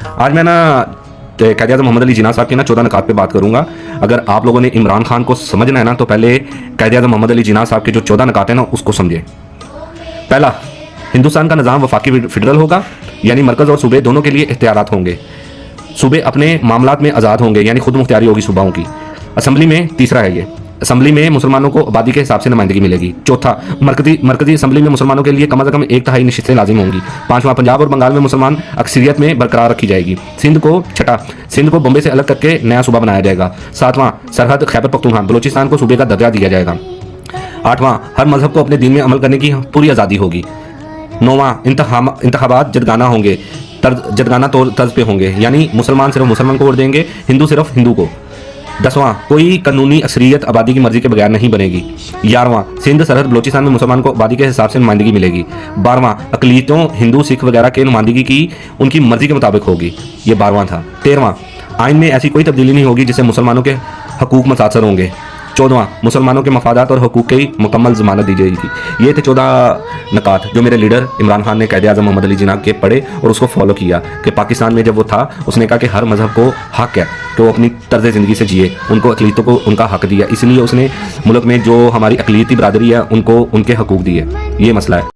आज मैं ना कायद आज़म मोहम्मद अली जिन्ना साहब की ना 14 नकात पे बात करूंगा। अगर आप लोगों ने इमरान खान को समझना है ना तो पहले कायद आज़म मोहम्मद अली जिन्ना साहब के जो 14 नकात हैं ना उसको समझे। पहला, हिंदुस्तान का निज़ाम वफाकी फेडरल होगा, यानी मरकज़ और सूबे दोनों के लिए इख्तियारात होंगे। सूबे अपने मामलात में आज़ाद होंगे, यानी खुद मुख्तियारी होगी सूबाओं की। असम्बली में, तीसरा है ये, असम्बली में मुसलमानों को आबादी के हिसाब से नुमाइंदगी मिलेगी। चौथा, मरकजी असम्बली में मुसलमानों के लिए कम अज़ कम 1/3 नशिस्तें लाजिम होंगी। पांचवा, पंजाब और बंगाल में मुसलमान अक्सरियत में बरकरार रखी जाएगी। सिंध को बम्बे से अलग करके नया सूबा बनाया जाएगा। सातवां, सरहद खैबर पख्तूनख्वा बलोचिस्तान को सूबे का दर्जा दिया जाएगा। आठवां, हर मजहब को अपने दीन में अमल करने की पूरी आज़ादी होगी। नौवां, इंतखाबात जदगाना होंगे, जदगाना तर्ज पे होंगे, यानी मुसलमान सिर्फ मुसलमान को वोट देंगे, हिंदू सिर्फ हिंदू को। 10वां, कोई कानूनी अक्सरियत आबादी की मर्जी के बगैर नहीं बनेगी। 11वां, सिंध सरहद बलोचिस्तान में मुसलमान को आबादी के हिसाब से नुमाइंदगी मिलेगी। 12वां, अकलीतों हिंदू सिख वगैरह के नुमाइंदगी की उनकी मर्जी के मुताबिक होगी। ये 12वां था। 13वां, आइन में ऐसी कोई तब्दीली नहीं होगी जिससे मुसलमानों के हकूक मुतासर होंगे। 14वां, मुसलमानों के मफादात और हकूक की मुकम्मल जमानत दी जाएगी। ये थे 14 नकात जो मेरे लीडर इमरान खान ने कायद आज़म मोहम्मद अली जिन्ना के पढ़े और उसको फॉलो किया कि पाकिस्तान में जब वो था उसने कहा कि हर मज़हब को हक है कि वो अपनी तर्ज ज़िंदगी से जिए, उनको अकलीतों को उनका हक दिया, इसलिए उसने मुल्क में जो हमारी अकलीती बरादरी है उनको उनके हकूक दिए। ये मसला है।